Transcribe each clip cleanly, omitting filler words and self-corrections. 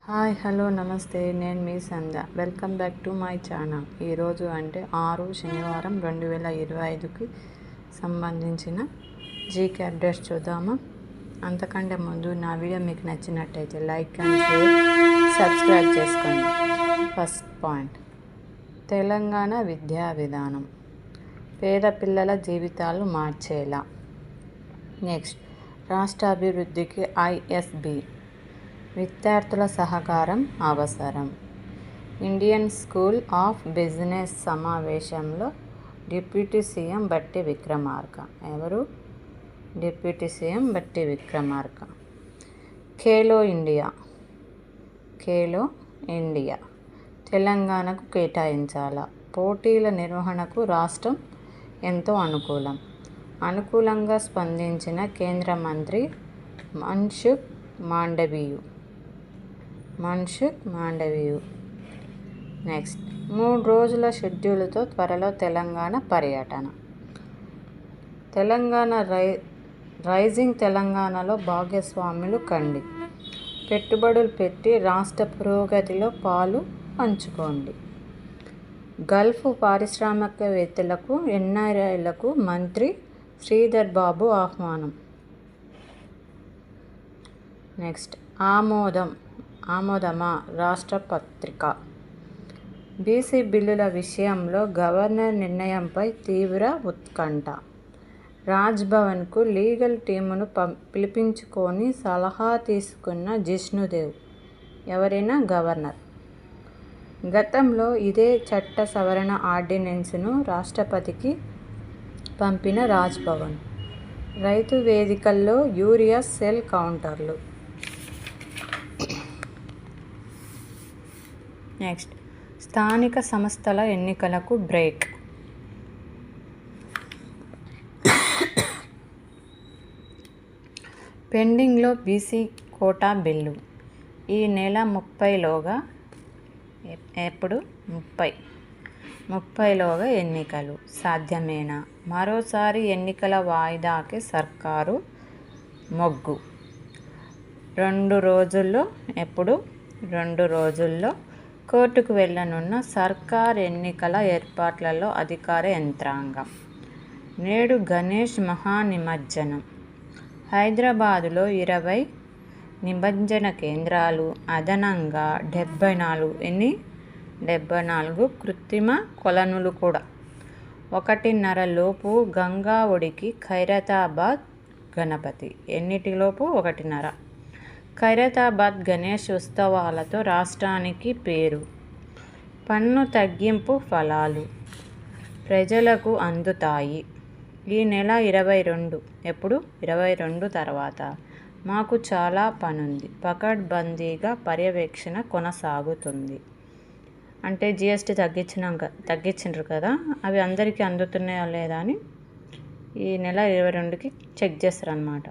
Hi hello నమస్తే, నేను మీ Sandhya. Welcome back to my channel. ఈరోజు అంటే 6 శనివారం 2025కి సంబంధించిన జీకే అప్డేట్స్ చూద్దాము. అంతకంటే ముందు నా వీడియో మీకు నచ్చినట్టయితే లైక్ అండ్ షేర్, సబ్స్క్రైబ్ చేసుకోండి. ఫస్ట్ పాయింట్, తెలంగాణ విద్యా విధానం పేద పిల్లల జీవితాలు మార్చేలా. నెక్స్ట్, రాష్ట్ర అభివృద్ధికి ఐఎస్బి విద్యార్థుల సహకారం అవసరం. ఇండియన్ స్కూల్ ఆఫ్ బిజినెస్ సమావేశంలో డిప్యూటీ సీఎం బట్టి విక్రమార్క. ఎవరు? డిప్యూటీ సీఎం బట్టి విక్రమార్క. ఖేలో ఇండియా తెలంగాణకు కేటాయించాలా? పోటీల నిర్వహణకు రాష్ట్రం ఎంతో అనుకూలంగా స్పందించిన కేంద్ర మంత్రి మన్సుఖ్ మాండవీయ. నెక్స్ట్, 3 రోజుల షెడ్యూల్తో త్వరలో తెలంగాణ పర్యటన. రైజింగ్ తెలంగాణలో భాగస్వాములు కండి. పెట్టుబడులు పెట్టి రాష్ట్ర పురోగతిలో పాలు పంచుకోండి. గల్ఫ్ పారిశ్రామికవేత్తలకు, ఎన్ఆర్ఐలకు మంత్రి శ్రీధర్ బాబు ఆహ్వానం. నెక్స్ట్, ఆమోదమా రాష్ట్ర పత్రిక. బీసీ బిల్లుల విషయంలో గవర్నర్ నిర్ణయంపై తీవ్ర ఉత్కంఠ. రాజ్భవన్కు లీగల్ టీమును పిలిపించుకొని సలహా తీసుకున్న జిష్ణుదేవ్. ఎవరైనా గవర్నర్. గతంలో ఇదే చట్ట సవరణ ఆర్డినెన్స్ను రాష్ట్రపతికి పంపిన రాజ్భవన్. రైతు వేదికల్లో యూరియా సెల్ కౌంటర్లు. నెక్స్ట్, స్థానిక సంస్థల ఎన్నికలకు బ్రేక్. పెండింగ్లో బీసీ కోటా బిల్లు. ఈ నెల 30లోగా ఎప్పుడు 30లోగా ఎన్నికలు సాధ్యమేనా? మరోసారి ఎన్నికల వాయిదాకి సర్కారు మొగ్గు. 2 రోజుల్లో కోర్టుకు వెళ్లనున్న సర్కార్ ఎన్నికల ఏర్పాట్లలో అధికార యంత్రాంగం. నేడు గణేష్ మహానిమజ్జనం. హైదరాబాదులో 20 నిమజ్జన కేంద్రాలు, అదనంగా 74 కృత్రిమ కొలనులు కూడా. 1:30 లోపు గంగా ఒడికి ఖైరతాబాద్ గణపతి. ఎన్నిటిలోపు? 1:30. ఖైరతాబాద్ గణేష్ ఉత్సవాలతో రాష్ట్రానికి పేరు. పన్ను తగ్గింపు ఫలాలు ప్రజలకు అందుతాయి. ఈ నెల 22. ఎప్పుడు? 22 తర్వాత. మాకు చాలా పనుంది. పకడ్బందీగా పర్యవేక్షణ కొనసాగుతుంది. అంటే జిఎస్టీ తగ్గించిండ్రు కదా, అవి అందరికీ అందుతున్నాయో లేదా అని ఈ నెల 22కి చెక్ చేస్తారన్నమాట.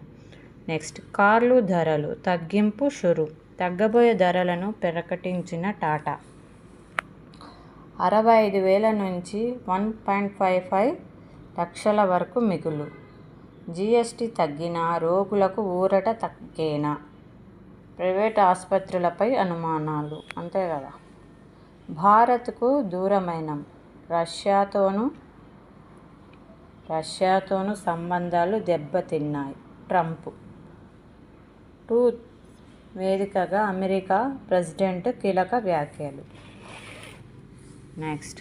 నెక్స్ట్, కార్లు ధరలు తగ్గింపు షురు. తగ్గబోయే ధరలను ప్రకటించిన టాటా. 65,000 నుంచి 1.55 లక్షల వరకు మిగులు. జిఎస్టీ తగ్గినా రోగులకు ఊరట తగ్గేనా? ప్రైవేట్ ఆసుపత్రులపై అనుమానాలు. అంతే కదా. భారత్కు దూరమైనం. రష్యాతోనూ సంబంధాలు దెబ్బతిన్నాయి. ట్రంప్. ట్రూత్ వేదికగా అమెరికా ప్రెసిడెంట్ కీలక వ్యాఖ్యలు. నెక్స్ట్,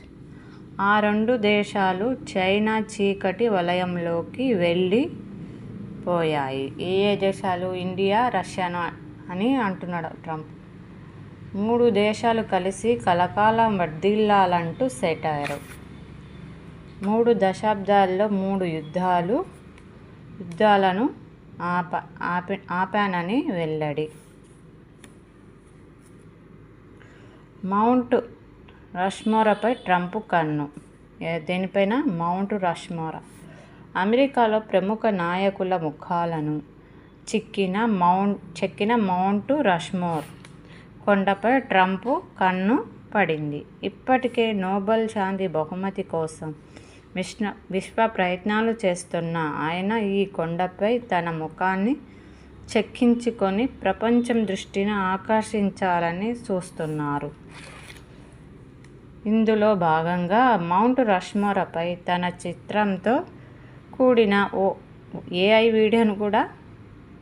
ఆ 2 దేశాలు చైనా చీకటి వలయంలోకి వెళ్ళిపోయాయి. ఏ దేశాలు? ఇండియా, రష్యాను అని అంటున్నాడు ట్రంప్. 3 దేశాలు కలిసి కలకాలం వర్ధిల్లాలంటూ సెటైర్. 3 దశాబ్దాల్లో 3 యుద్ధాలను ఆపానని వెల్లడి. మౌంట్ రష్మోర్పై ట్రంప్ కన్ను. దేనిపైన? Mount Rushmore. అమెరికాలో ప్రముఖ నాయకుల ముఖాలను చెక్కిన మౌంట్ రష్మోర్ కొండపై ట్రంప్ కన్ను పడింది. ఇప్పటికే నోబెల్ శాంతి బహుమతి కోసం విశ్వ ప్రయత్నాలు చేస్తున్న ఆయన ఈ కొండపై తన ముఖాన్ని చెక్కించుకొని ప్రపంచం దృష్టిని ఆకర్షించాలని చూస్తున్నారు. ఇందులో భాగంగా మౌంట్ రష్మోర్పై తన చిత్రంతో కూడిన ఓ ఏఐ వీడియోను కూడా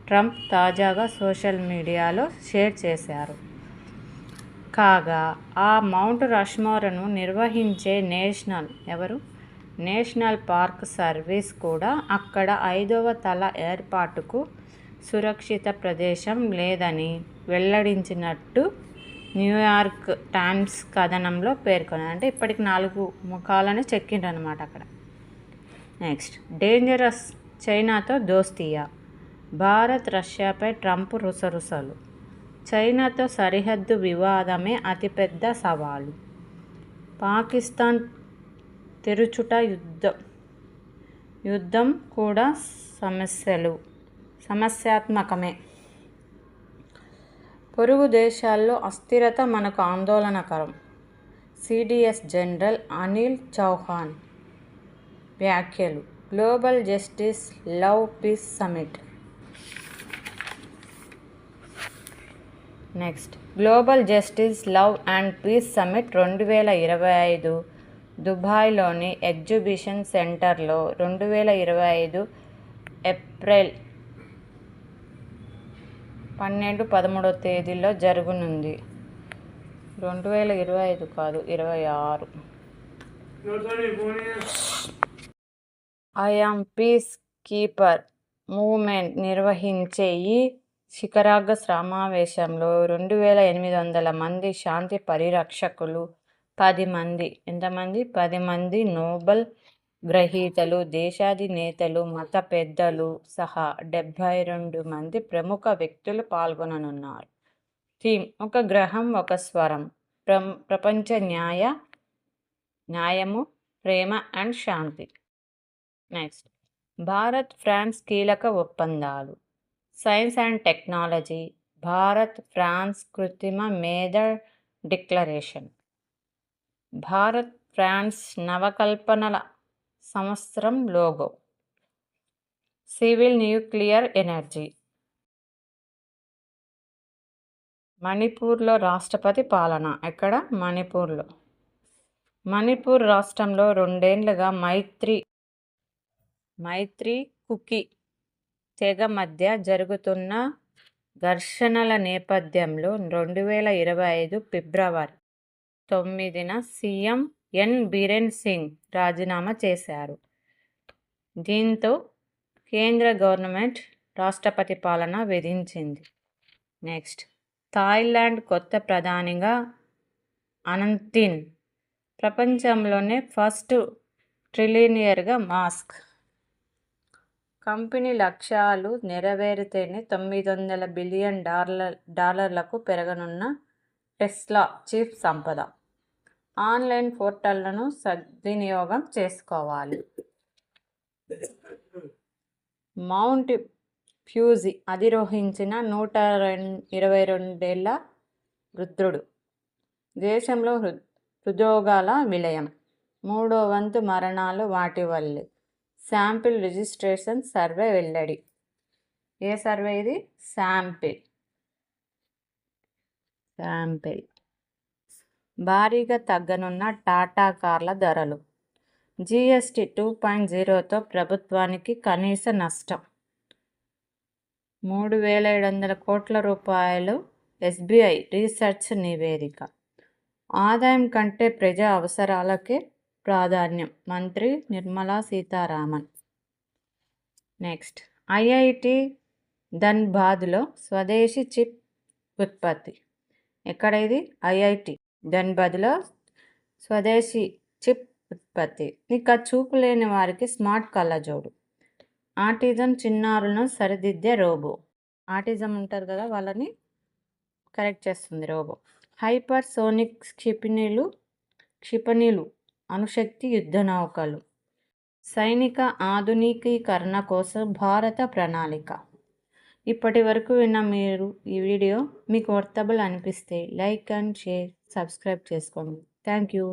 ట్రంప్ తాజాగా సోషల్ మీడియాలో షేర్ చేశారు. కాగా ఆ మౌంట్ రష్మోర్ను నిర్వహించే నేషనల్ పార్క్ సర్వీస్ కూడా అక్కడ 5వ తల ఏర్పాటుకు సురక్షిత ప్రదేశం లేదని వెల్లడించినట్టు న్యూయార్క్ టైమ్స్ కథనంలో పేర్కొన్నది. అంటే ఇప్పటికి 4 ముఖాలను చెక్కిండ్రనమాట అక్కడ. నెక్స్ట్, డేంజరస్ చైనాతో దోస్తీయా, భారత్ రష్యాపై ట్రంప్ రుసరుసలు, చైనాతో సరిహద్దు వివాదమే అతిపెద్ద సవాలు, పాకిస్తాన్ తెరుచుట యుద్ధం కూడా సమస్యాత్మకమే, పొరుగు దేశాల్లో అస్థిరత మనకు ఆందోళనకరం, సిడిఎస్ జనరల్ అనిల్ చౌహాన్ వ్యాఖ్యలు. Global justice love peace summit. Next, global justice love and peace summit 2025 దుబాయ్లోని ఎగ్జిబిషన్ సెంటర్లో 2025 ఏప్రిల్ 12-13 తేదీల్లో జరగనుంది. 2025 కాదు, 26. ఐయామ్ పీస్ కీపర్ మూవ్మెంట్ నిర్వహించే ఈ శిఖరాగ్ర సమావేశంలో 2800 మంది శాంతి పరిరక్షకులు, 10 మంది నోబెల్ గ్రహీతలు, దేశాధినేతలు, మత పెద్దలు సహా 72 మంది ప్రముఖ వ్యక్తులు పాల్గొననున్నారు. థీమ్: ఒక గ్రహం ఒక స్వరం, ప్రపంచ న్యాయము, ప్రేమ అండ్ శాంతి. నెక్స్ట్, భారత్ ఫ్రాన్స్ కీలక ఒప్పందాలు. Science and technology, Bharat France కృత్రిమ మేధ డిక్లరేషన్, భారత్ ఫ్రాన్స్ నవకల్పనల సంవత్సరం లోగో, సివిల్ న్యూక్లియర్ ఎనర్జీ. మణిపూర్లో రాష్ట్రపతి పాలన. ఎక్కడ? మణిపూర్ రాష్ట్రంలో 2 ఏళ్లుగా మైత్రి కుకి తెగ మధ్య జరుగుతున్న ఘర్షణల నేపథ్యంలో 2025 ఫిబ్రవరి 9న సీఎం ఎన్ బీరేన్ సింగ్ రాజీనామా చేశారు. దీంతో కేంద్ర గవర్నమెంట్ రాష్ట్రపతి పాలన విధించింది. నెక్స్ట్, థాయిలాండ్ కొత్త ప్రధానిగా అనన్తిన్, ప్రపంచంలోనే ఫస్ట్ ట్రిలియనీర్గా మాస్క్. కంపెనీ లక్ష్యాలు నెరవేరితేనే $900 బిలియన్ పెరగనున్న టెస్లా చీఫ్ సంపద. ఆన్లైన్ పోర్టళ్లను సద్వినియోగం చేసుకోవాలి. మౌంట్ ఫ్యూజీ అధిరోహించిన 122 ఏళ్ల వృద్ధుడు. దేశంలో హృద్రోగాల విలయం. 3వ వంతు మరణాలు వాటి వల్లే. శాంపిల్ రిజిస్ట్రేషన్ సర్వే వెల్లడి. ఏ సర్వే ఇది? శాంపిల్. భారీగా తగ్గనున్న టాటా కార్ల ధరలు. జీఎస్టీ 2.0తో ప్రభుత్వానికి కనీస నష్టం 3,700 కోట్ల రూపాయలు. ఎస్బీఐ రీసెర్చ్ నివేదిక. ఆదాయం కంటే ప్రజా అవసరాలకే ప్రాధాన్యం, మంత్రి నిర్మలా సీతారామన్. నెక్స్ట్, ఐఐటి ధన్బాద్లో స్వదేశీ చిప్ ఉత్పత్తి. ఎక్కడ ఇది? ఐఐటి ధన్బాద్లో స్వదేశీ చిప్ ఉత్పత్తి. ఇక చూపు లేని వారికి స్మార్ట్ కళ్ళజోడు. ఆటిజం చిన్నారులను సరిదిద్దే రోబో. ఆటిజం ఉంటారు కదా, వాళ్ళని కరెక్ట్ చేస్తుంది రోబో. హైపర్ సోనిక్ క్షిపణులు, అణుశక్తి యుద్ధ నౌకలు. సైనిక ఆధునికీకరణ కోసం భారత ప్రణాళిక. ఇప్పటి వరకు విన్న మీరు ఈ వీడియో మీకు వర్తబుల్ అనిపిస్తే లైక్ అండ్ షేర్, సబ్స్క్రైబ్ చేసుకోండి. Thank you.